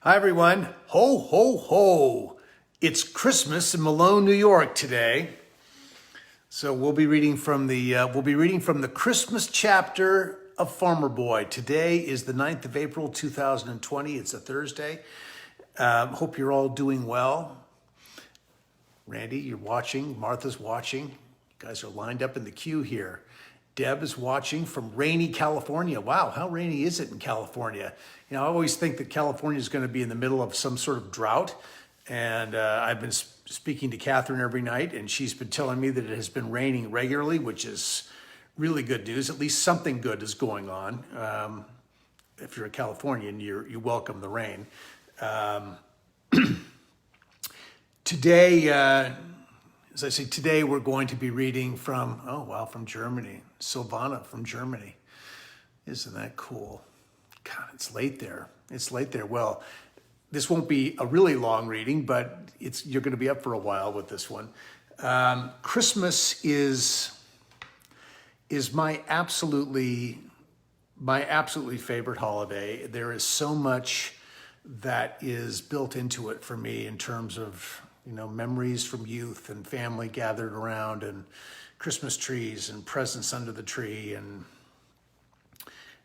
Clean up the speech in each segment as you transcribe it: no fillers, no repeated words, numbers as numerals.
Hi everyone. Ho ho ho. It's Christmas in Malone, New York today. So we'll be reading from the Christmas chapter of Farmer Boy. Today is the 9th of April 2020. It's a Thursday. Hope you're all doing well. Randy, you're watching. Martha's watching. You guys are lined up in the queue here. Deb is watching from rainy California. Wow, how rainy is it in California? You know, I always think that California is going to be in the middle of some sort of drought. And I've been speaking to Catherine every night, and she's been telling me that it has been raining regularly, which is really good news. At least something good is going on. If you're a Californian, you welcome the rain. Today, as I say, today we're going to be reading from, from Germany. Silvana from Germany. Isn't that cool? God, it's late there. It's late there. Well, this won't be a really long reading, but you're going to be up for a while with this one. Christmas is my absolutely favorite holiday. There is so much that is built into it for me in terms of, memories from youth and family gathered around and Christmas trees and presents under the tree, and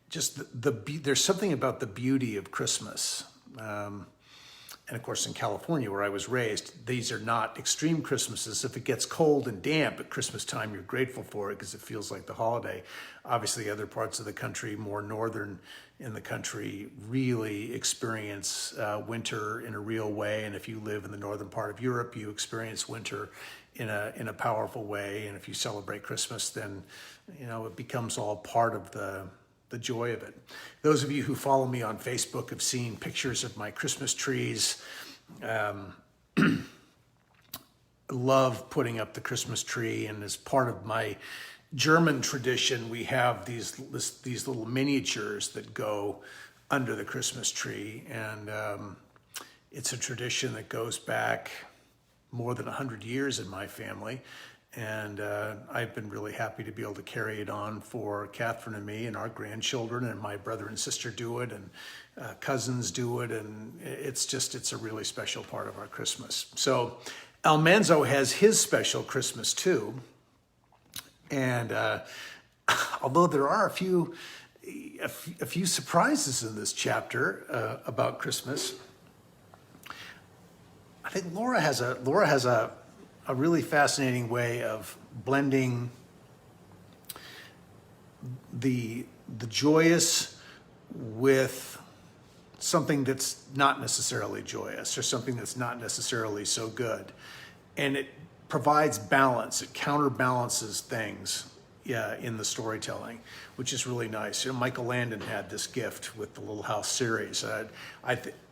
just there's something about the beauty of Christmas. And of course, in California, where I was raised, these are not extreme Christmases. If it gets cold and damp at Christmas time, you're grateful for it because it feels like the holiday. Obviously, other parts of the country, more northern in the country, really experience winter in a real way. And if you live in the northern part of Europe, you experience winter in a powerful way. And if you celebrate Christmas, then it becomes all part of the joy of it. Those of you who follow me on Facebook have seen pictures of my Christmas trees. Love putting up the Christmas tree, and as part of my German tradition, we have these little miniatures that go under the Christmas tree, and it's a tradition that goes back more than 100 years in my family. And I've been really happy to be able to carry it on for Catherine and me and our grandchildren, and my brother and sister do it, and cousins do it. And it's a really special part of our Christmas. So Almanzo has his special Christmas too. And although there are a few surprises in this chapter about Christmas, I think Laura has a really fascinating way of blending the joyous with something that's not necessarily joyous, or something that's not necessarily so good. And it provides balance. It counterbalances things in the storytelling, which is really nice. Michael Landon had this gift with the Little House series.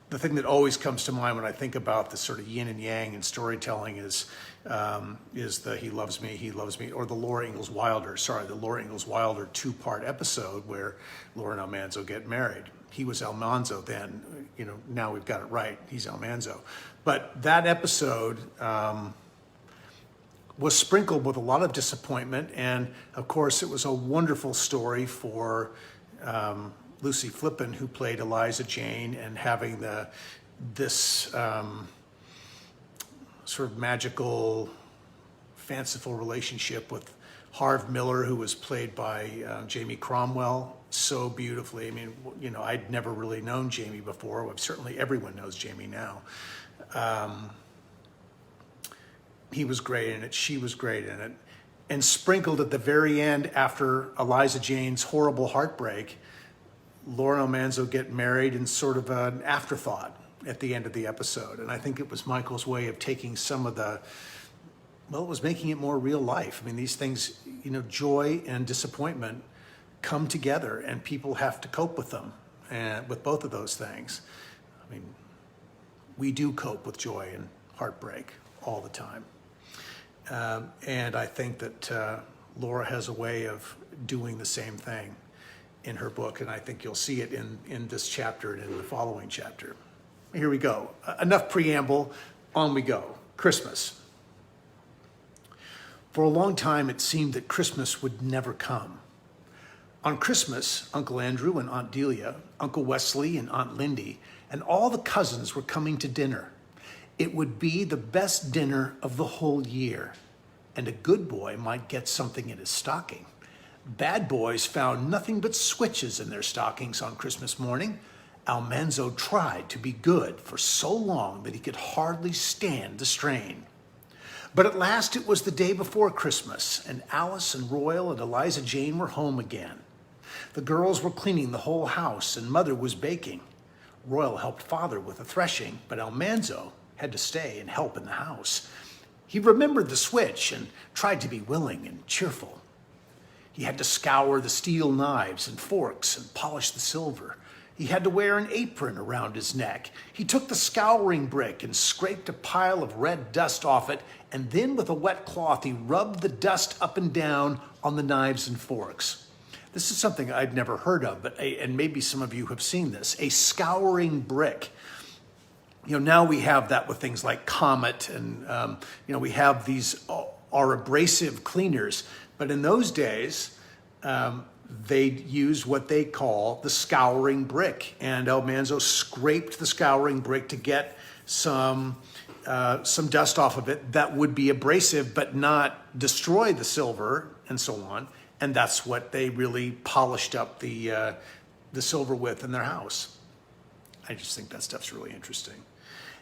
The thing that always comes to mind when I think about the sort of yin and yang in storytelling is the He Loves Me, or the Laura Ingalls Wilder 2-part episode where Laura and Almanzo get married. He was Almanzo then, now we've got it right, he's Almanzo. But that episode was sprinkled with a lot of disappointment, and of course it was a wonderful story for Lucy Flippen, who played Eliza Jane, and having this sort of magical, fanciful relationship with Harve Miller, who was played by Jamie Cromwell so beautifully. I mean, I'd never really known Jamie before. Well, certainly everyone knows Jamie now. He was great in it. She was great in it. And sprinkled at the very end, after Eliza Jane's horrible heartbreak, Laura and Almanzo get married in sort of an afterthought at the end of the episode. And I think it was Michael's way of taking some of it was making it more real life. I mean, these things, joy and disappointment come together, and people have to cope with them, and with both of those things. I mean, we do cope with joy and heartbreak all the time. And I think that Laura has a way of doing the same thing in her book, and I think you'll see it in this chapter and in the following chapter. Here we go. Enough preamble, on we go. Christmas. For a long time, it seemed that Christmas would never come. On Christmas, Uncle Andrew and Aunt Delia, Uncle Wesley and Aunt Lindy, and all the cousins were coming to dinner. It would be the best dinner of the whole year, and a good boy might get something in his stocking. Bad boys found nothing but switches in their stockings on Christmas morning. Almanzo tried to be good for so long that he could hardly stand the strain. But at last it was the day before Christmas, and Alice and Royal and Eliza Jane were home again. The girls were cleaning the whole house, and Mother was baking. Royal helped Father with the threshing, but Almanzo had to stay and help in the house. He remembered the switch and tried to be willing and cheerful. He had to scour the steel knives and forks and polish the silver. He had to wear an apron around his neck. He took the scouring brick and scraped a pile of red dust off it, and then with a wet cloth he rubbed the dust up and down on the knives and forks. This is something I'd never heard of, and maybe some of you have seen this, a scouring brick. Now we have that with things like Comet, and we have these are abrasive cleaners. But in those days, they used what they call the scouring brick. And Almanzo scraped the scouring brick to get some dust off of it that would be abrasive but not destroy the silver and so on. And that's what they really polished up the silver with in their house. I just think that stuff's really interesting.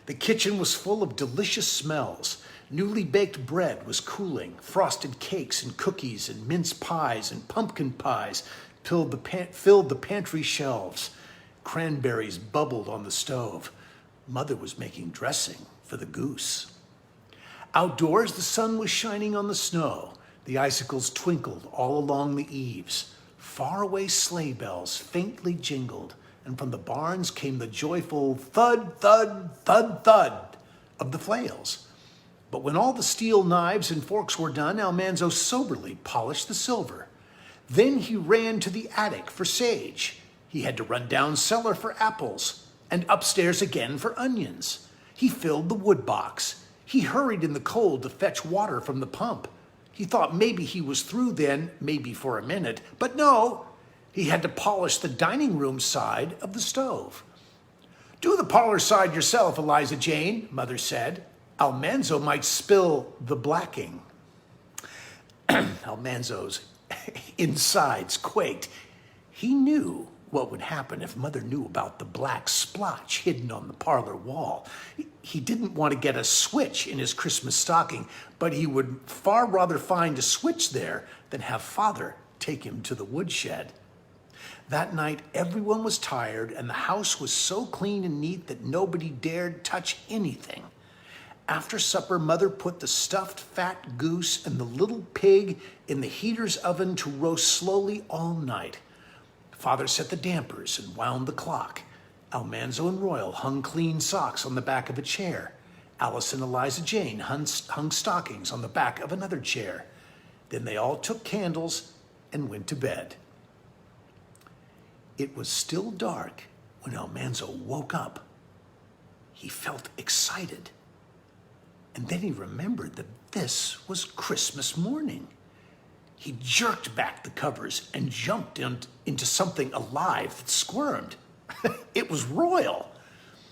The kitchen was full of delicious smells. Newly baked bread was cooling. Frosted cakes and cookies and mince pies and pumpkin pies filled the pantry shelves. Cranberries bubbled on the stove. Mother was making dressing for the goose. Outdoors, the sun was shining on the snow. The icicles twinkled all along the eaves. Faraway sleigh bells faintly jingled, and from the barns came the joyful thud, thud, thud, thud of the flails. But when all the steel knives and forks were done, Almanzo soberly polished the silver. Then he ran to the attic for sage. He had to run down cellar for apples, and upstairs again for onions. He filled the wood box. He hurried in the cold to fetch water from the pump. He thought maybe he was through then, maybe for a minute, but no, he had to polish the dining room side of the stove. "Do the parlor side yourself, Eliza Jane," Mother said. "Almanzo might spill the blacking." Almanzo's insides quaked. He knew what would happen if Mother knew about the black splotch hidden on the parlor wall. He didn't want to get a switch in his Christmas stocking, but he would far rather find a switch there than have Father take him to the woodshed. That night, everyone was tired, and the house was so clean and neat that nobody dared touch anything. After supper, Mother put the stuffed fat goose and the little pig in the heater's oven to roast slowly all night. Father set the dampers and wound the clock. Almanzo and Royal hung clean socks on the back of a chair. Alice and Eliza Jane hung stockings on the back of another chair. Then they all took candles and went to bed. It was still dark when Almanzo woke up. He felt excited. And then he remembered that this was Christmas morning. He jerked back the covers and jumped into something alive that squirmed. It was Royal.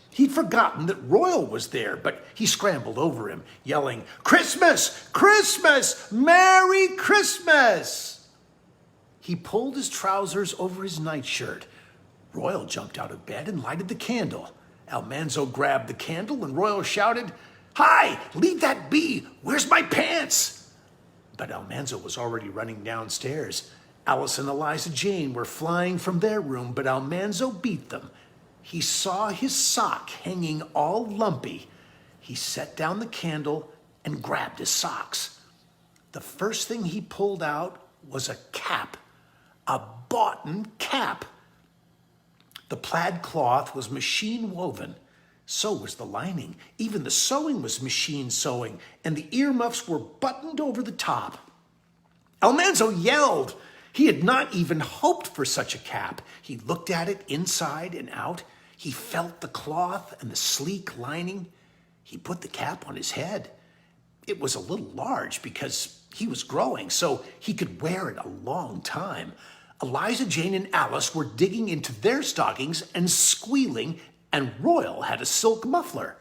He'd forgotten that Royal was there, but he scrambled over him, yelling, "Christmas! Christmas! Merry Christmas!" He pulled his trousers over his nightshirt. Royal jumped out of bed and lighted the candle. Almanzo grabbed the candle and Royal shouted, "Hi, leave that be! Where's my pants?" But Almanzo was already running downstairs. Alice and Eliza Jane were flying from their room, but Almanzo beat them. He saw his sock hanging all lumpy. He set down the candle and grabbed his socks. The first thing he pulled out was a cap, a boughten cap. The plaid cloth was machine woven. So was the lining. Even the sewing was machine sewing, and the earmuffs were buttoned over the top. Almanzo yelled. He had not even hoped for such a cap. He looked at it inside and out. He felt the cloth and the sleek lining. He put the cap on his head. It was a little large because he was growing, so he could wear it a long time. Eliza Jane and Alice were digging into their stockings and squealing and Royal had a silk muffler.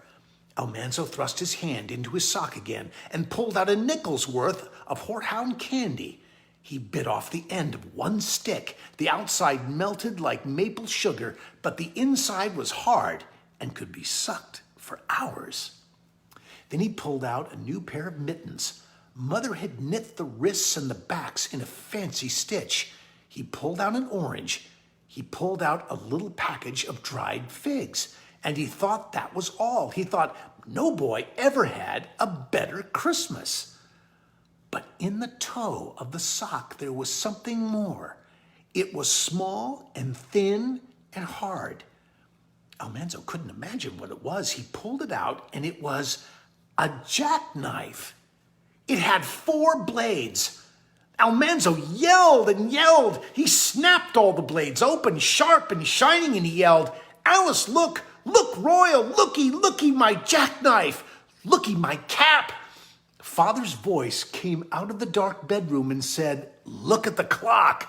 Almanzo thrust his hand into his sock again and pulled out a nickel's worth of horehound candy. He bit off the end of one stick. The outside melted like maple sugar, but the inside was hard and could be sucked for hours. Then he pulled out a new pair of mittens. Mother had knit the wrists and the backs in a fancy stitch. He pulled out an orange. He pulled out a little package of dried figs. And he thought that was all. He thought no boy ever had a better Christmas. But in the toe of the sock, there was something more. It was small and thin and hard. Almanzo couldn't imagine what it was. He pulled it out, and it was a jackknife. It had 4 blades. Almanzo yelled and yelled. He snapped all the blades open, sharp and shining, and he yelled, "Alice, look! Look, Royal! Looky, my jackknife! Looky, my cap!" Father's voice came out of the dark bedroom and said, "Look at the clock."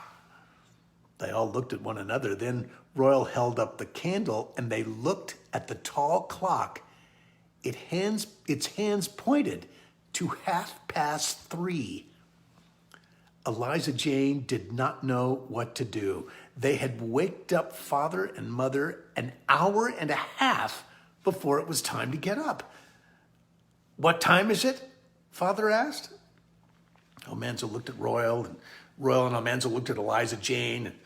They all looked at one another. Then Royal held up the candle, and they looked at the tall clock. Its hands pointed to 3:30. Eliza Jane did not know what to do. They had waked up Father and Mother an hour and a half before it was time to get up. "What time is it?" Father asked. Almanzo looked at Royal, and Royal and Almanzo looked at Eliza Jane. And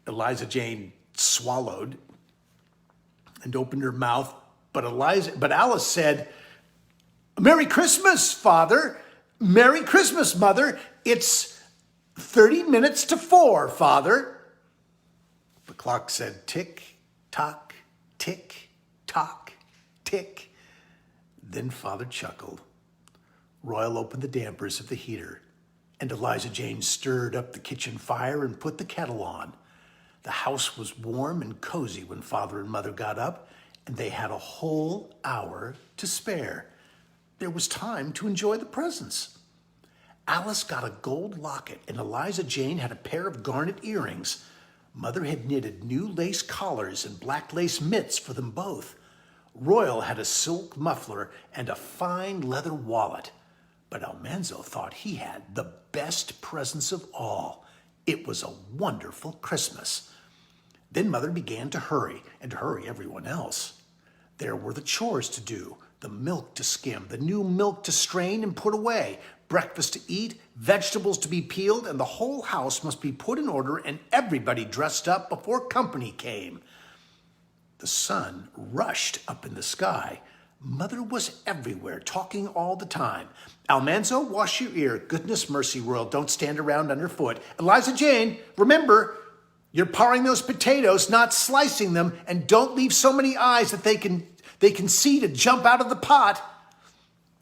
Eliza Jane swallowed and opened her mouth, but Alice said, "Merry Christmas, Father. Merry Christmas, Mother. It's 30 minutes to 4, Father." The clock said tick, tock, tick, tock, tick. Then Father chuckled. Royal opened the dampers of the heater, and Eliza Jane stirred up the kitchen fire and put the kettle on. The house was warm and cozy when Father and Mother got up, and they had a whole hour to spare. There was time to enjoy the presents. Alice got a gold locket, and Eliza Jane had a pair of garnet earrings. Mother had knitted new lace collars and black lace mitts for them both. Royal had a silk muffler and a fine leather wallet. But Almanzo thought he had the best presents of all. It was a wonderful Christmas. Then Mother began to hurry, and to hurry everyone else. There were the chores to do, the milk to skim, the new milk to strain and put away, breakfast to eat, vegetables to be peeled, and the whole house must be put in order and everybody dressed up before company came. The sun rushed up in the sky. Mother was everywhere, talking all the time. "Almanzo, wash your ear. Goodness mercy, Royal, don't stand around underfoot. Eliza Jane, remember, you're paring those potatoes, not slicing them, and don't leave so many eyes that they can see to jump out of the pot.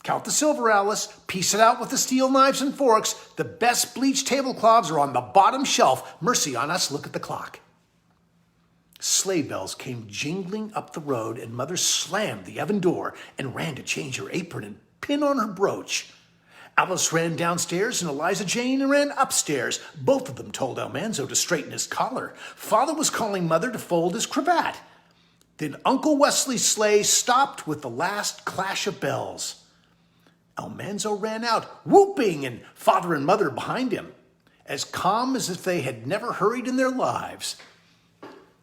Count the silver, Alice. Piece it out with the steel knives and forks. The best bleached tablecloths are on the bottom shelf. Mercy on us, look at the clock." Sleigh bells came jingling up the road, and Mother slammed the oven door and ran to change her apron and pin on her brooch. Alice ran downstairs, and Eliza Jane ran upstairs. Both of them told Almanzo to straighten his collar. Father was calling Mother to fold his cravat. Then Uncle Wesley's sleigh stopped with the last clash of bells. Almanzo ran out, whooping, and Father and Mother behind him, as calm as if they had never hurried in their lives.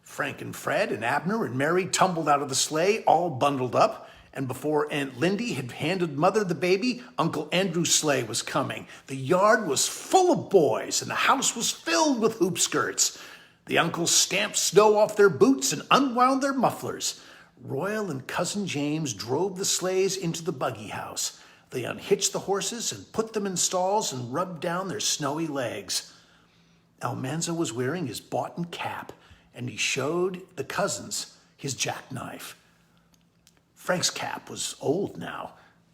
Frank and Fred and Abner and Mary tumbled out of the sleigh, all bundled up, and before Aunt Lindy had handed Mother the baby, Uncle Andrew's sleigh was coming. The yard was full of boys, and the house was filled with hoop skirts. The uncles stamped snow off their boots and unwound their mufflers. Royal and Cousin James drove the sleighs into the buggy house. They unhitched the horses and put them in stalls and rubbed down their snowy legs. Almanzo was wearing his boughten cap, and he showed the cousins his jackknife. Frank's cap was old now.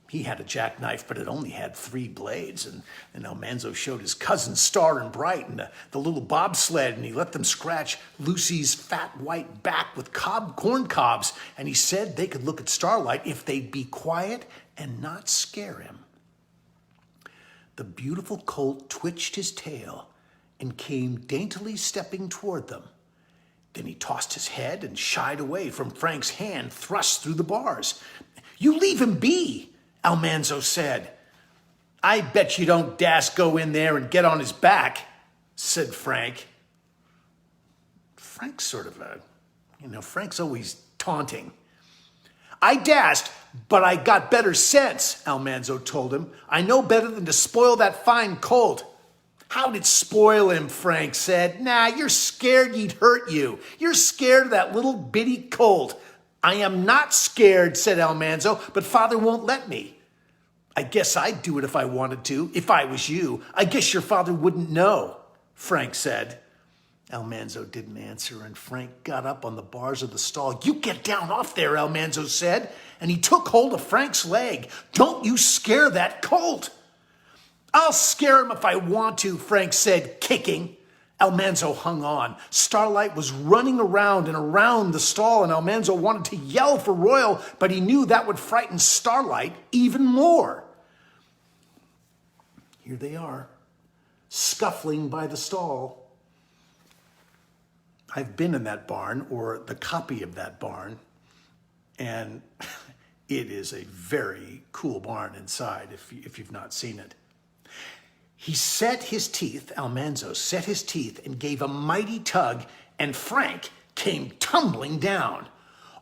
He had a jackknife, but it only had 3 blades. And Almanzo showed his cousins Star and Bright and the little bobsled, and he let them scratch Lucy's fat white back with corn cobs. And he said they could look at Starlight if they'd be quiet and not scare him. The beautiful colt twitched his tail and came daintily stepping toward them. Then he tossed his head and shied away from Frank's hand thrust through the bars. "You leave him be," Almanzo said. "I bet you don't dast go in there and get on his back," said Frank. Frank's sort of Frank's always taunting. "I dast, but I got better sense," Almanzo told him. "I know better than to spoil that fine colt." "How'd it spoil him?" Frank said. "Nah, you're scared he'd hurt you. You're scared of that little bitty colt." "I am not scared," said Almanzo, "but father won't let me." "I guess I'd do it if I wanted to, if I was you. I guess your father wouldn't know," Frank said. Almanzo didn't answer, and Frank got up on the bars of the stall. "You get down off there," Almanzo said, and he took hold of Frank's leg. "Don't you scare that colt." "I'll scare him if I want to," Frank said, kicking. Almanzo hung on. Starlight was running around and around the stall, and Almanzo wanted to yell for Royal, but he knew that would frighten Starlight even more. Here they are, scuffling by the stall. I've been in that barn, or the copy of that barn, and it is a very cool barn inside if you've not seen it. He set his teeth, Almanzo set his teeth and gave a mighty tug, and Frank came tumbling down.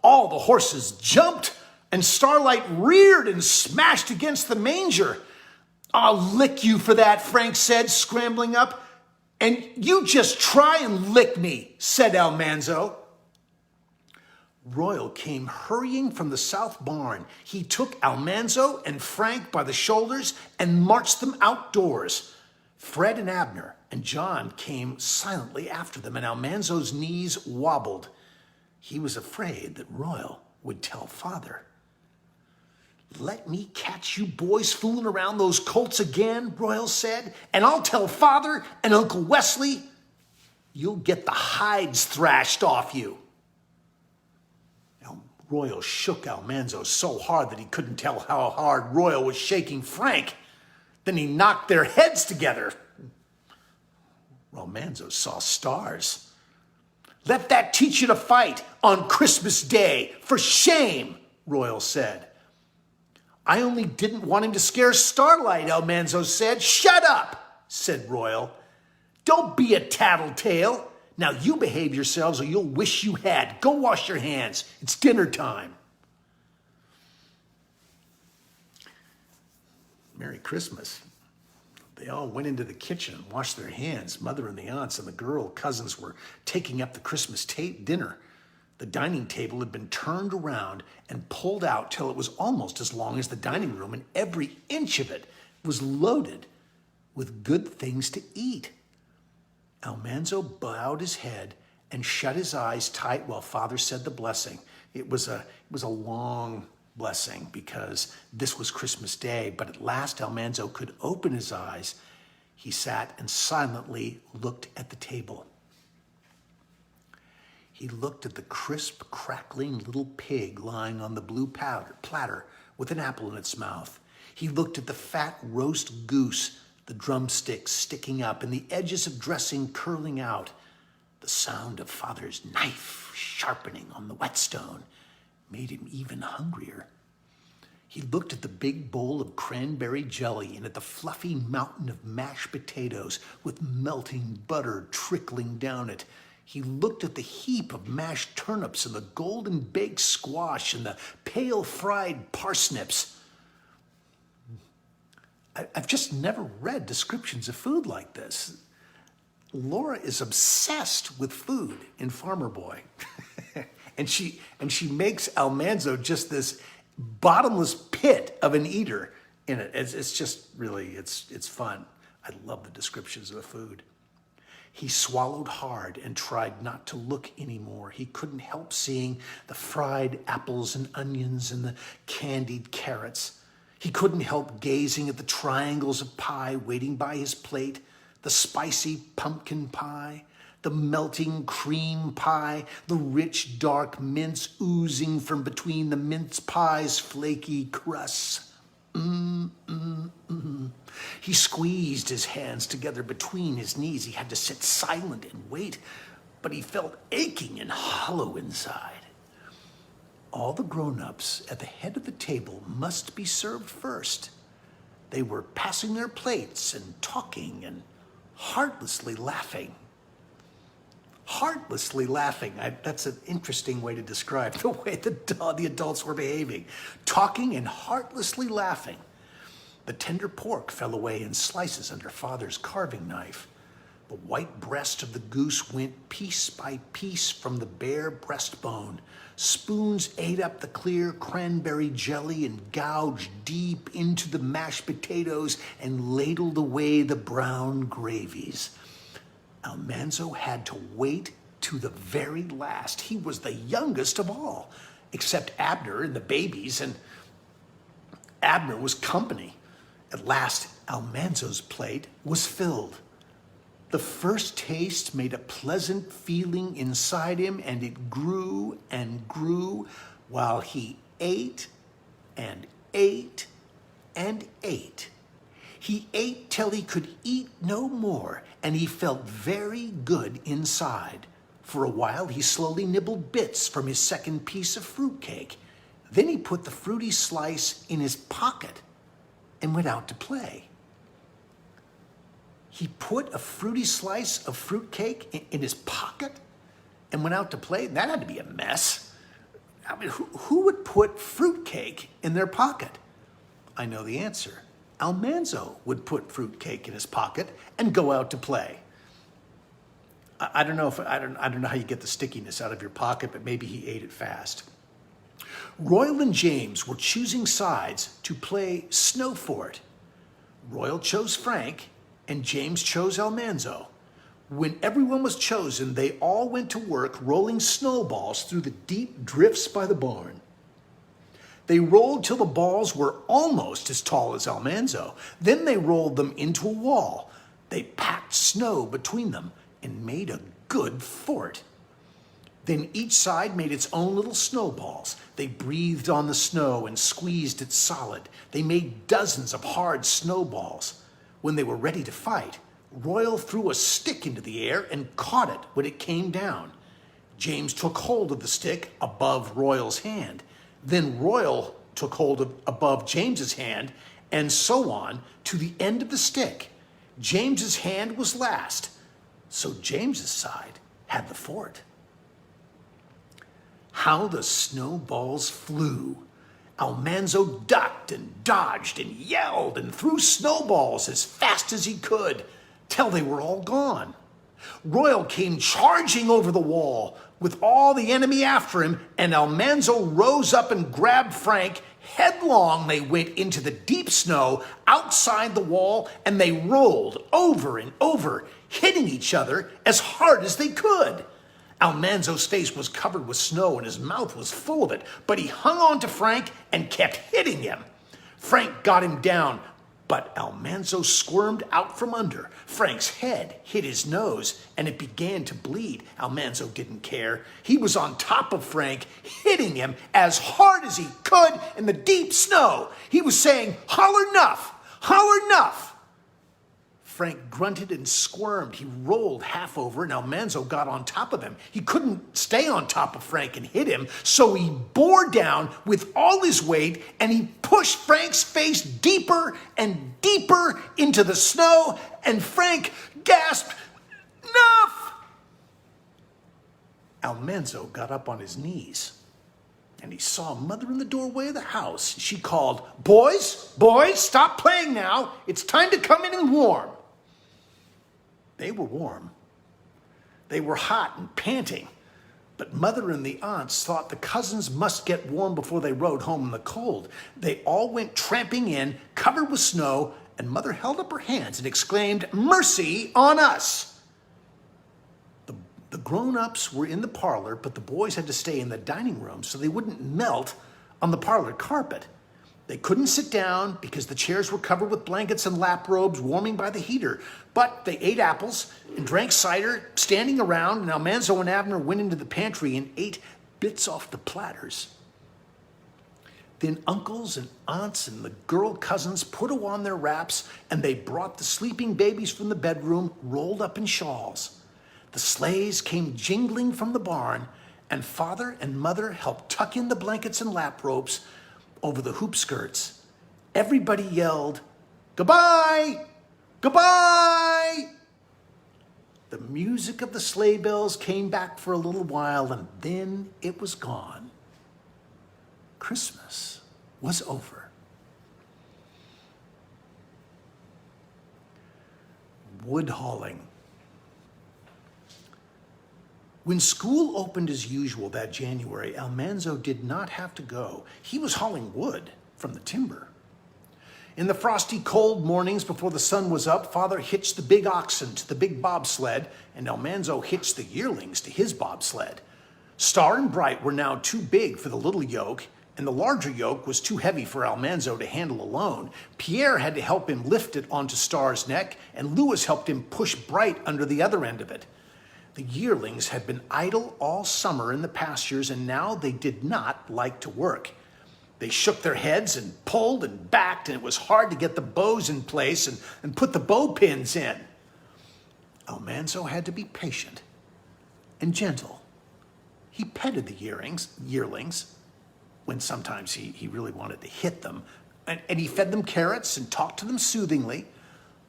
All the horses jumped, and Starlight reared and smashed against the manger. "I'll lick you for that," Frank said, scrambling up. "And you just try and lick me," said Almanzo. Royal came hurrying from the south barn. He took Almanzo and Frank by the shoulders and marched them outdoors. Fred and Abner and John came silently after them, and Almanzo's knees wobbled. He was afraid that Royal would tell father. "Let me catch you boys fooling around those colts again," Royal said, "and I'll tell father and Uncle Wesley. You'll get the hides thrashed off you." Royal shook Almanzo so hard that he couldn't tell how hard Royal was shaking Frank. Then he knocked their heads together. Almanzo saw stars. "Let that teach you to fight on Christmas Day. For shame," Royal said. "I only didn't want him to scare Starlight," Almanzo said. "Shut up," said Royal. "Don't be a tattletale. Now you behave yourselves or you'll wish you had. Go wash your hands. It's dinner time." Merry Christmas. They all went into the kitchen and washed their hands. Mother and the aunts and the girl cousins were taking up the Christmas dinner. The dining table had been turned around and pulled out till it was almost as long as the dining room, and every inch of it was loaded with good things to eat. Almanzo bowed his head and shut his eyes tight while father said the blessing. It was a long blessing because this was Christmas Day, but at last Almanzo could open his eyes. He sat and silently looked at the table. He looked at the crisp, crackling little pig lying on the blue platter with an apple in its mouth. He looked at the fat roast goose, the drumsticks sticking up and the edges of dressing curling out. The sound of father's knife sharpening on the whetstone made him even hungrier. He looked at the big bowl of cranberry jelly and at the fluffy mountain of mashed potatoes with melting butter trickling down it. He looked at the heap of mashed turnips and the golden baked squash and the pale fried parsnips. I've just never read descriptions of food like this. Laura is obsessed with food in Farmer Boy. and she makes Almanzo just this bottomless pit of an eater in it. It's just really, it's fun. I love the descriptions of the food. He swallowed hard and tried not to look anymore. He couldn't help seeing the fried apples and onions and the candied carrots. He couldn't help gazing at the triangles of pie waiting by his plate, the spicy pumpkin pie, the melting cream pie, the rich dark mince oozing from between the mince pie's flaky crusts. He squeezed his hands together between his knees. He had to sit silent and wait. but he felt aching and hollow inside. All the grown-ups at the head of the table must be served first. They were passing their plates and talking and heartlessly laughing. Heartlessly laughing. That's an interesting way to describe the way the adults were behaving. Talking and heartlessly laughing. The tender pork fell away in slices under Father's carving knife. The white breast of the goose went piece by piece from the bare breastbone. Spoons ate up the clear cranberry jelly and gouged deep into the mashed potatoes and ladled away the brown gravies. Almanzo had to wait to the very last. He was the youngest of all, except Abner and the babies, and Abner was company. At last, Almanzo's plate was filled. The first taste made a pleasant feeling inside him, and it grew and grew while he ate and ate and ate. He ate till he could eat no more, and he felt very good inside. For a while, he slowly nibbled bits from his second piece of fruitcake. Then he put the fruity slice in his pocket and went out to play. He put a fruity slice of fruitcake in his pocket and went out to play? That had to be a mess. I mean, who would put fruitcake in their pocket? I know the answer. Almanzo would put fruitcake in his pocket and go out to play. I don't know how you get the stickiness out of your pocket, but maybe he ate it fast. Royal and James were choosing sides to play Snow Fort. Royal chose Frank, and James chose Almanzo. When everyone was chosen, they all went to work rolling snowballs through the deep drifts by the barn. They rolled till the balls were almost as tall as Almanzo. Then they rolled them into a wall. They packed snow between them and made a good fort. Then each side made its own little snowballs. They breathed on the snow and squeezed it solid. They made dozens of hard snowballs. When they were ready to fight, Royal threw a stick into the air and caught it when it came down. James took hold of the stick above Royal's hand. Then Royal took hold of above James's hand, and so on to the end of the stick. James's hand was last, so James's side had the fort. How the snowballs flew! Almanzo ducked and dodged and yelled and threw snowballs as fast as he could, till they were all gone. Royal came charging over the wall with all the enemy after him, and Almanzo rose up and grabbed Frank. Headlong they went into the deep snow outside the wall, and they rolled over and over, hitting each other as hard as they could. Almanzo's face was covered with snow and his mouth was full of it, but he hung on to Frank and kept hitting him. Frank got him down, but Almanzo squirmed out from under. Frank's head hit his nose and it began to bleed. Almanzo didn't care. He was on top of Frank, hitting him as hard as he could in the deep snow. He was saying, "Holler enough! Holler enough!" Frank grunted and squirmed. He rolled half over and Almanzo got on top of him. He couldn't stay on top of Frank and hit him, so he bore down with all his weight and he pushed Frank's face deeper and deeper into the snow, and Frank gasped, "Enough!" Almanzo got up on his knees and he saw Mother in the doorway of the house. She called, boys, stop playing now. It's time to come in and warm." They were warm. They were hot and panting, but Mother and the aunts thought the cousins must get warm before they rode home in the cold. They all went tramping in, covered with snow, and Mother held up her hands and exclaimed, "Mercy on us!" The grown-ups were in the parlor, but the boys had to stay in the dining room so they wouldn't melt on the parlor carpet. They couldn't sit down because the chairs were covered with blankets and lap robes warming by the heater. But they ate apples and drank cider, standing around, and Almanzo and Abner went into the pantry and ate bits off the platters. Then uncles and aunts and the girl cousins put on their wraps, and they brought the sleeping babies from the bedroom rolled up in shawls. The sleighs came jingling from the barn, and Father and Mother helped tuck in the blankets and lap ropes over the hoop skirts. Everybody yelled, "Goodbye! Goodbye!" The music of the sleigh bells came back for a little while, and then it was gone. Christmas was over. Wood hauling. When school opened as usual that January, Almanzo did not have to go. He was hauling wood from the timber. In the frosty, cold mornings before the sun was up, Father hitched the big oxen to the big bobsled, and Almanzo hitched the yearlings to his bobsled. Star and Bright were now too big for the little yoke, and the larger yoke was too heavy for Almanzo to handle alone. Pierre had to help him lift it onto Star's neck, and Louis helped him push Bright under the other end of it. The yearlings had been idle all summer in the pastures, and now they did not like to work. They shook their heads and pulled and backed, and it was hard to get the bows in place and put the bow pins in. Almanzo had to be patient and gentle. He petted the yearlings when sometimes he really wanted to hit them, and he fed them carrots and talked to them soothingly.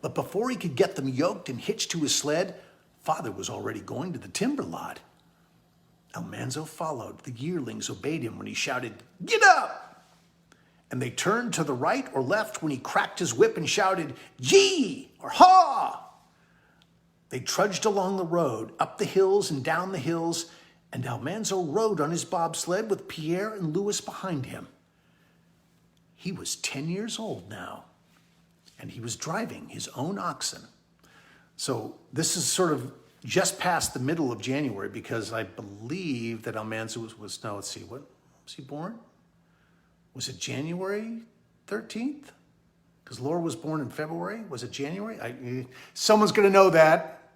But before he could get them yoked and hitched to his sled, Father was already going to the timber lot. Almanzo followed. The yearlings obeyed him when he shouted, "Get up!" And they turned to the right or left when he cracked his whip and shouted, "Gee!" or "Haw!" They trudged along the road, up the hills and down the hills, and Almanzo rode on his bobsled with Pierre and Louis behind him. He was 10 years old now, and he was driving his own oxen. So this is sort of just past the middle of January, because I believe that Almanzo was no, let's see, what was he born? Was it January 13th? Because Laura was born in February. Was it January? Someone's going to know that.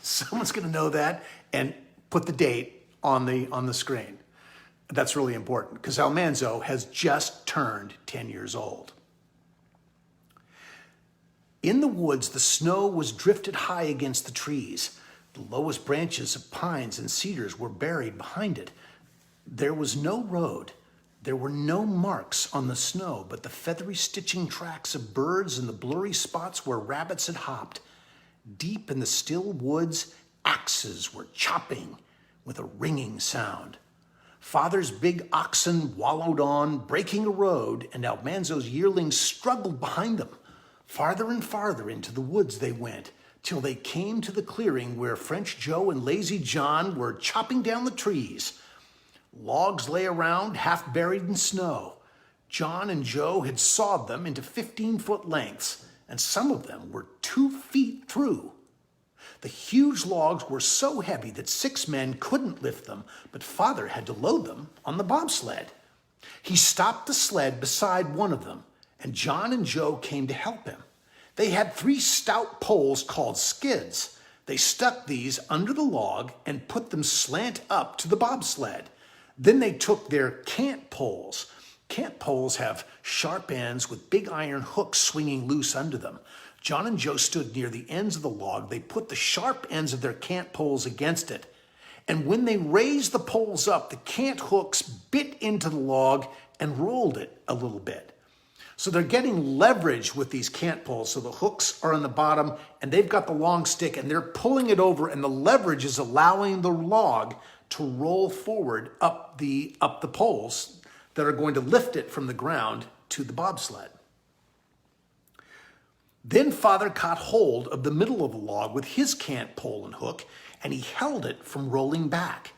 Someone's going to know that and put the date on the screen. That's really important, because Almanzo has just turned 10 years old. In the woods, the snow was drifted high against the trees. The lowest branches of pines and cedars were buried behind it. There was no road. There were no marks on the snow, but the feathery stitching tracks of birds and the blurry spots where rabbits had hopped. Deep in the still woods, axes were chopping with a ringing sound. Father's big oxen wallowed on, breaking a road, and Almanzo's yearlings struggled behind them. Farther and farther into the woods they went, till they came to the clearing where French Joe and Lazy John were chopping down the trees. Logs lay around, half buried in snow. John and Joe had sawed them into 15-foot lengths, and some of them were 2 feet through. The huge logs were so heavy that 6 men couldn't lift them, but Father had to load them on the bobsled. He stopped the sled beside one of them, and John and Joe came to help him. They had 3 stout poles called skids. They stuck these under the log and put them slant up to the bobsled. Then they took their cant poles. Cant poles have sharp ends with big iron hooks swinging loose under them. John and Joe stood near the ends of the log. They put the sharp ends of their cant poles against it. And when they raised the poles up, the cant hooks bit into the log and rolled it a little bit. So they're getting leverage with these cant poles. So the hooks are on the bottom, and they've got the long stick, and they're pulling it over, and the leverage is allowing the log to roll forward up the poles that are going to lift it from the ground to the bobsled. Then Father caught hold of the middle of the log with his cant pole and hook, and he held it from rolling back.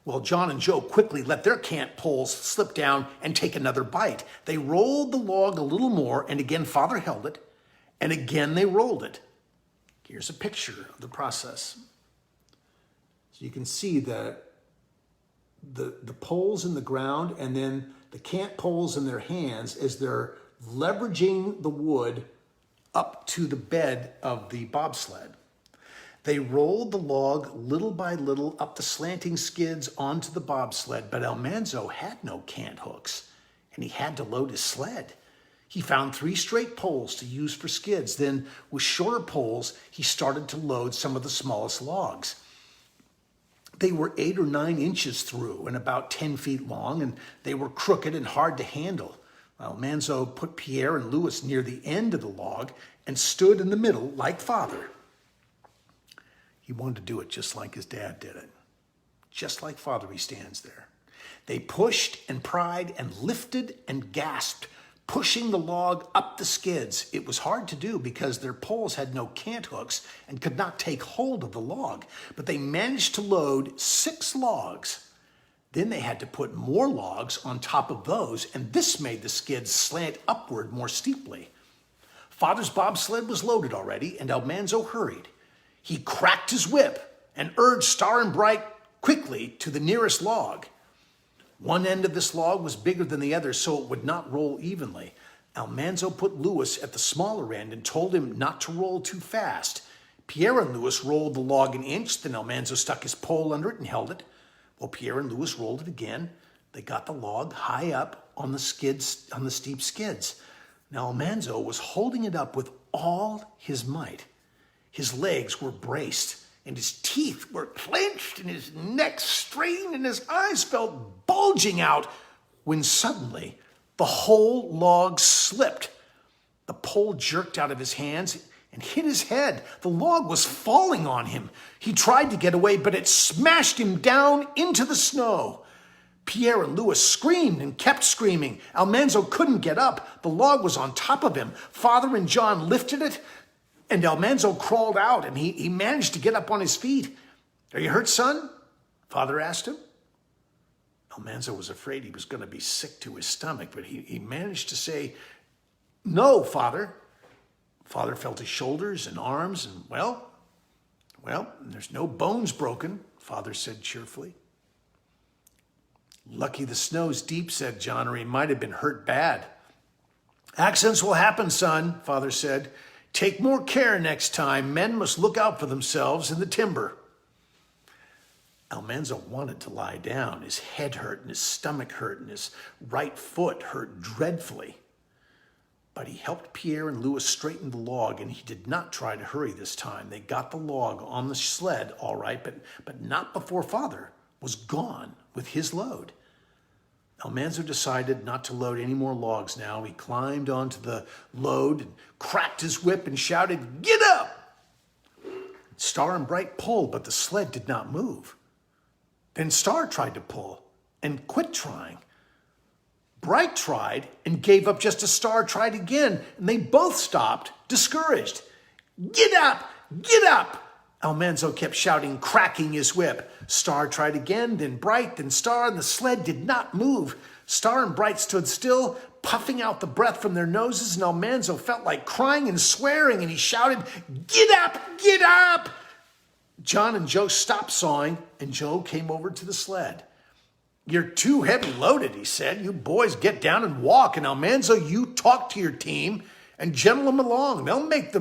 Well, John and Joe quickly let their cant poles slip down and take another bite. They rolled the log a little more, and again Father held it, and again they rolled it. Here's a picture of the process. So you can see the poles in the ground, and then the cant poles in their hands as they're leveraging the wood up to the bed of the bobsled. They rolled the log little by little up the slanting skids onto the bobsled, but Almanzo had no cant hooks, and he had to load his sled. He found 3 straight poles to use for skids. Then, with shorter poles, he started to load some of the smallest logs. They were 8 or 9 inches through and about 10 feet long, and they were crooked and hard to handle. Almanzo put Pierre and Louis near the end of the log and stood in the middle like Father. He wanted to do it just like his dad did it. Just like Father, he stands there. They pushed and pried and lifted and gasped, pushing the log up the skids. It was hard to do because their poles had no cant hooks and could not take hold of the log, but they managed to load 6 logs. Then they had to put more logs on top of those, and this made the skids slant upward more steeply. Father's bobsled was loaded already, and Almanzo hurried. He cracked his whip and urged Star and Bright quickly to the nearest log. One end of this log was bigger than the other, so it would not roll evenly. Almanzo put Louis at the smaller end and told him not to roll too fast. Pierre and Louis rolled the log an inch, then Almanzo stuck his pole under it and held it. While Pierre and Louis rolled it again, they got the log high up on the skids, on the steep skids. Now Almanzo was holding it up with all his might. His legs were braced, and his teeth were clenched, and his neck strained, and his eyes felt bulging out, when suddenly the whole log slipped. The pole jerked out of his hands and hit his head. The log was falling on him. He tried to get away, but it smashed him down into the snow. Pierre and Louis screamed and kept screaming. Almanzo couldn't get up. The log was on top of him. Father and John lifted it, and Almanzo crawled out, and he managed to get up on his feet. "Are you hurt, son?" Father asked him. Almanzo was afraid he was going to be sick to his stomach, but he managed to say, "No, Father." Father felt his shoulders and arms, and well, there's no bones broken, Father said cheerfully. "Lucky the snow's deep," said John, "or he might have been hurt bad." "Accidents will happen, son," Father said. "Take more care next time. Men must look out for themselves in the timber." Almanzo wanted to lie down. His head hurt and his stomach hurt and his right foot hurt dreadfully. But he helped Pierre and Louis straighten the log, and he did not try to hurry this time. They got the log on the sled all right, but not before Father was gone with his load. Almanzo decided not to load any more logs now. He climbed onto the load and cracked his whip and shouted, "Get up!" Star and Bright pulled, but the sled did not move. Then Star tried to pull and quit trying. Bright tried and gave up just as Star tried again, and they both stopped, discouraged. "Get up! Get up!" Almanzo kept shouting, cracking his whip. Star tried again, then Bright, then Star, and the sled did not move. Star and Bright stood still, puffing out the breath from their noses, and Almanzo felt like crying and swearing, and he shouted, "Get up! Get up!" John and Joe stopped sawing, and Joe came over to the sled. "You're too heavy loaded," he said. "You boys get down and walk, and Almanzo, you talk to your team and gentle them along. You'll make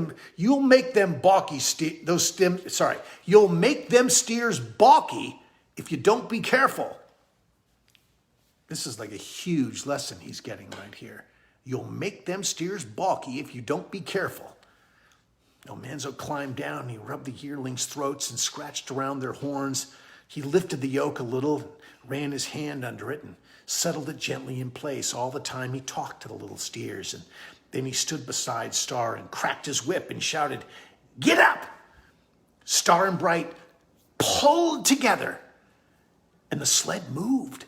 them steers balky if you don't be careful." This is like a huge lesson he's getting right here. You'll make them steers balky if you don't be careful. Almanzo climbed down. He rubbed the yearlings' throats and scratched around their horns. He lifted the yoke a little, ran his hand under it, and settled it gently in place. All the time he talked to the little steers, and then he stood beside Star and cracked his whip and shouted, "Get up!" Star and Bright pulled together, and the sled moved.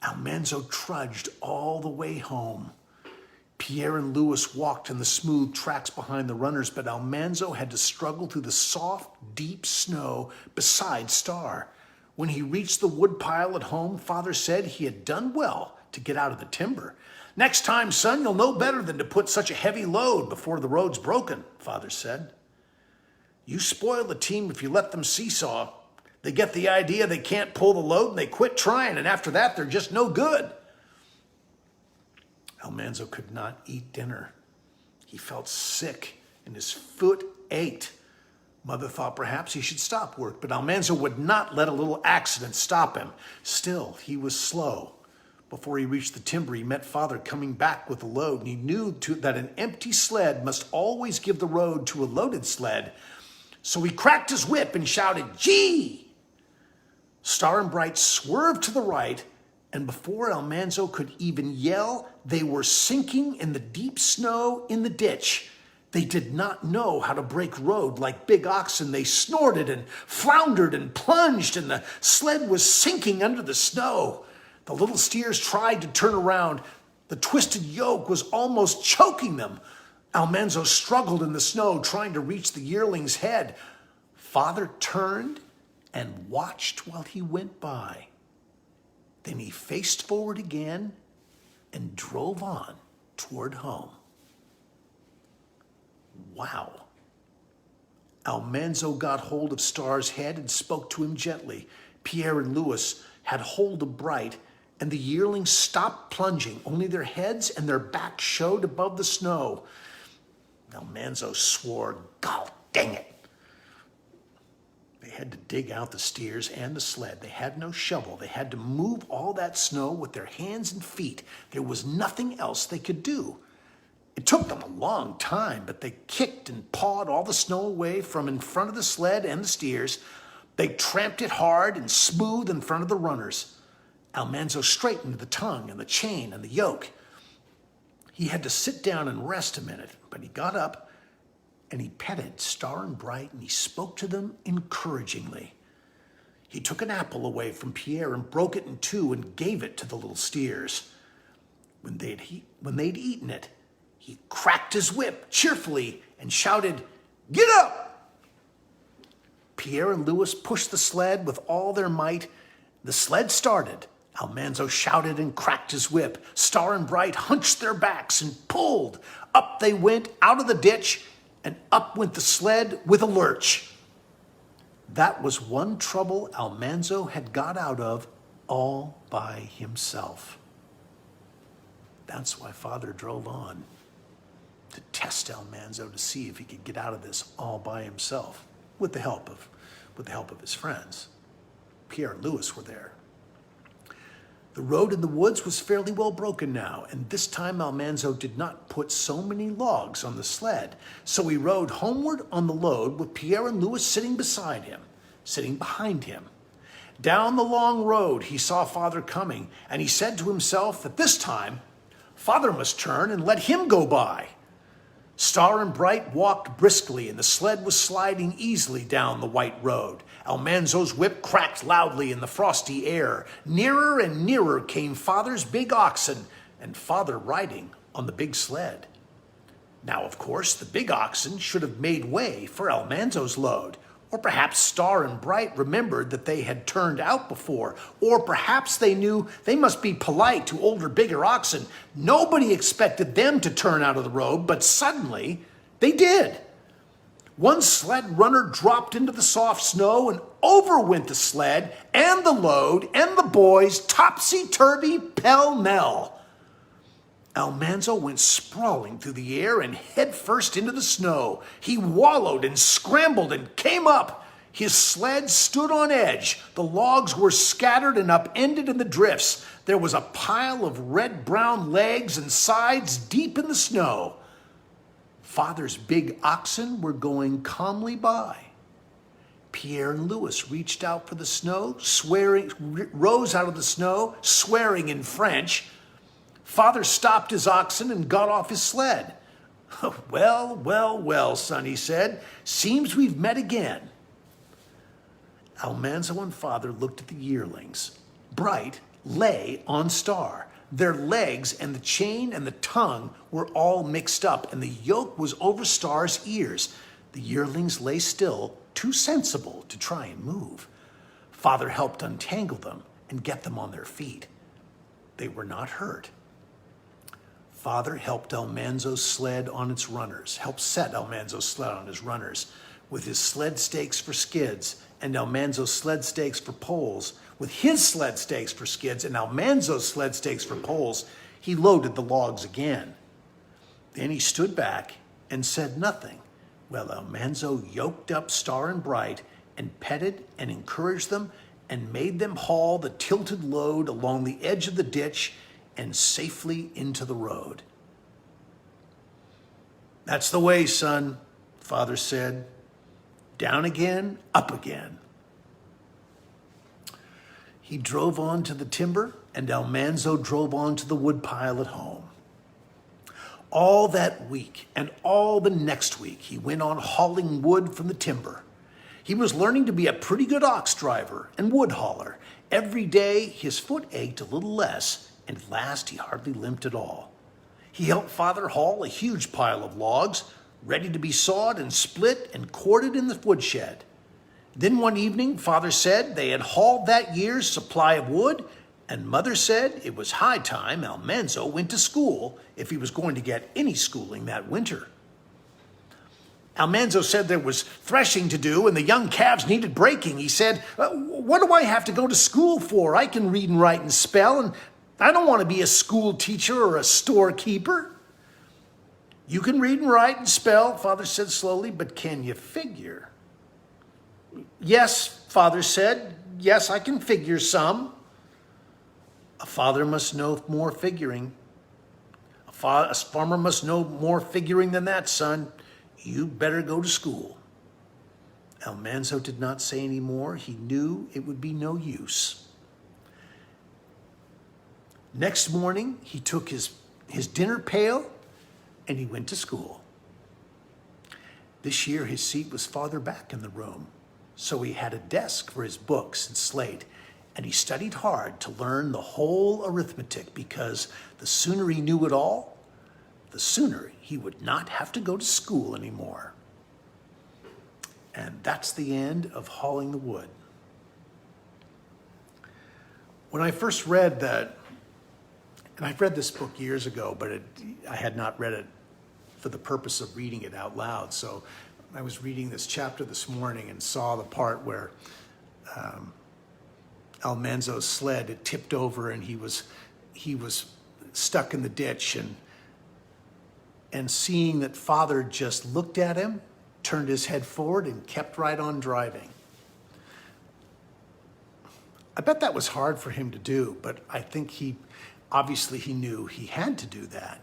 Almanzo trudged all the way home. Pierre and Louis walked in the smooth tracks behind the runners, but Almanzo had to struggle through the soft, deep snow beside Star. When he reached the woodpile at home, Father said he had done well to get out of the timber. "Next time, son, you'll know better than to put such a heavy load before the road's broken," Father said. "You spoil the team if you let them seesaw. They get the idea they can't pull the load and they quit trying, and after that, they're just no good." Almanzo could not eat dinner. He felt sick and his foot ached. Mother thought perhaps he should stop work, but Almanzo would not let a little accident stop him. Still, he was slow. Before he reached the timber, he met Father coming back with a load, and he knew that an empty sled must always give the road to a loaded sled. So he cracked his whip and shouted, "Gee!" Star and Bright swerved to the right, and before Almanzo could even yell, they were sinking in the deep snow in the ditch. They did not know how to break road like big oxen. They snorted and floundered and plunged, and the sled was sinking under the snow. The little steers tried to turn around. The twisted yoke was almost choking them. Almanzo struggled in the snow, trying to reach the yearling's head. Father turned and watched while he went by. Then he faced forward again and drove on toward home. Wow. Almanzo got hold of Star's head and spoke to him gently. Pierre and Louis had hold of Bright, and the yearlings stopped plunging. Only their heads and their backs showed above the snow. Almanzo swore, "God dang it." They had to dig out the steers and the sled. They had no shovel. They had to move all that snow with their hands and feet. There was nothing else they could do. It took them a long time, but they kicked and pawed all the snow away from in front of the sled and the steers. They tramped it hard and smooth in front of the runners. Almanzo straightened the tongue and the chain and the yoke. He had to sit down and rest a minute, but he got up and he petted Star and Bright, and he spoke to them encouragingly. He took an apple away from Pierre and broke it in two and gave it to the little steers. When they'd eaten it, he cracked his whip cheerfully and shouted, "Get up!" Pierre and Louis pushed the sled with all their might. The sled started. Almanzo shouted and cracked his whip. Star and Bright hunched their backs and pulled. Up they went out of the ditch, and up went the sled with a lurch. That was one trouble Almanzo had got out of all by himself. That's why Father drove on, to test Almanzo to see if he could get out of this all by himself, with the help of his friends. Pierre and Louis were there. The road in the woods was fairly well broken now, and this time Almanzo did not put so many logs on the sled. So he rode homeward on the load with Pierre and Louis sitting behind him. Down the long road he saw Father coming, and he said to himself that this time Father must turn and let him go by. Star and Bright walked briskly, and the sled was sliding easily down the white road. Almanzo's whip cracked loudly in the frosty air. Nearer and nearer came Father's big oxen, and Father riding on the big sled. Now, of course, the big oxen should have made way for Almanzo's load. Or perhaps Star and Bright remembered that they had turned out before. Or perhaps they knew they must be polite to older, bigger oxen. Nobody expected them to turn out of the road, but suddenly they did. One sled runner dropped into the soft snow, and over went the sled and the load and the boys, topsy-turvy, pell-mell. Almanzo went sprawling through the air and head first into the snow. He wallowed and scrambled and came up. His sled stood on edge. The logs were scattered and upended in the drifts. There was a pile of red-brown legs and sides deep in the snow. Father's big oxen were going calmly by. Pierre and Louis reached out for the snow, rose out of the snow, swearing in French. Father stopped his oxen and got off his sled. "Well, well, well, son," he said. "Seems we've met again." Almanzo and Father looked at the yearlings. Bright lay on Star. Their legs and the chain and the tongue were all mixed up, and the yoke was over Star's ears. The yearlings lay still, too sensible to try and move. Father helped untangle them and get them on their feet. They were not hurt. Father helped Almanzo's sled on its runners, helped set Almanzo's sled on his runners, with his sled stakes for skids and Almanzo's sled stakes for poles. With his sled stakes for skids and Almanzo's sled stakes for poles, he loaded the logs again. Then he stood back and said nothing, while Almanzo yoked up Star and Bright and petted and encouraged them and made them haul the tilted load along the edge of the ditch and safely into the road. "That's the way, son," Father said. "Down again, up again." He drove on to the timber, and Almanzo drove on to the woodpile at home. All that week and all the next week, he went on hauling wood from the timber. He was learning to be a pretty good ox driver and wood hauler. Every day, his foot ached a little less, and at last he hardly limped at all. He helped Father haul a huge pile of logs, ready to be sawed and split and corded in the woodshed. Then one evening, Father said they had hauled that year's supply of wood, and Mother said it was high time Almanzo went to school if he was going to get any schooling that winter. Almanzo said there was threshing to do and the young calves needed breaking. He said, "What do I have to go to school for? I can read and write and spell, and I don't want to be a school teacher or a storekeeper." "You can read and write and spell," Father said slowly, "but can you figure?" "Yes," Father said. "Yes, I can figure some." "A father must know more figuring. A farmer must know more figuring than that, son. You better go to school." Almanzo did not say any more. He knew it would be no use. Next morning, he took his dinner pail and he went to school. This year, his seat was farther back in the room, so he had a desk for his books and slate, and he studied hard to learn the whole arithmetic, because the sooner he knew it all, the sooner he would not have to go to school anymore. And that's the end of hauling the wood. When I first read that, and I've read this book years ago, but I had not read it for the purpose of reading it out loud. So I was reading this chapter this morning and saw the part where Almanzo's sled had tipped over and he was stuck in the ditch, and seeing that Father just looked at him, turned his head forward, and kept right on driving. I bet that was hard for him to do, but I think he knew he had to do that.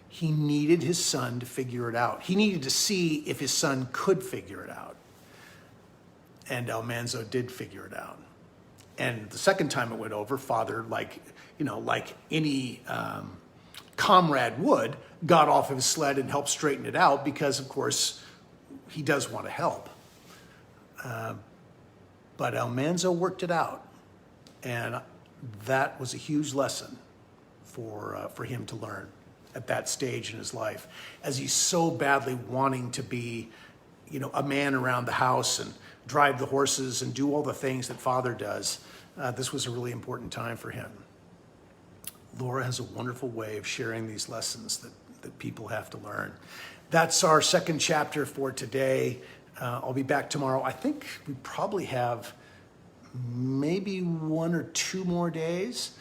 He needed his son to figure it out. He needed to see if his son could figure it out. And Almanzo did figure it out. And the second time it went over, Father, like any comrade would, got off of his sled and helped straighten it out, because, of course, he does want to help. But Almanzo worked it out. And that was a huge lesson for him to learn at that stage in his life, as he's so badly wanting to be, a man around the house and drive the horses and do all the things that Father does. This was a really important time for him. Laura has a wonderful way of sharing these lessons that people have to learn. That's our second chapter for today. I'll be back tomorrow. I think we probably have maybe 1 or 2 more days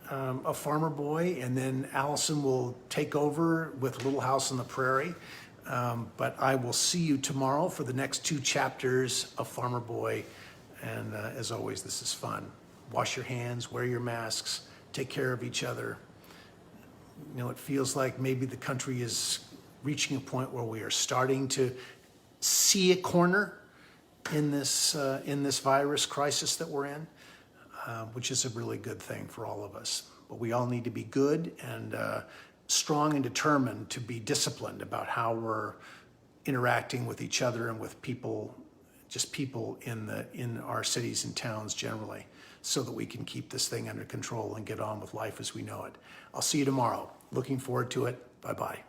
of Farmer Boy, and then Allison will take over with Little House on the Prairie. But I will see you tomorrow for the next 2 chapters of Farmer Boy. And as always, this is fun. Wash your hands, wear your masks, take care of each other. It feels like maybe the country is reaching a point where we are starting to see a corner in this virus crisis that we're in, which is a really good thing for all of us. But we all need to be good and strong and determined to be disciplined about how we're interacting with each other and with people, just people in our cities and towns generally, so that we can keep this thing under control and get on with life as we know it. I'll see you tomorrow. Looking forward to it. Bye-bye.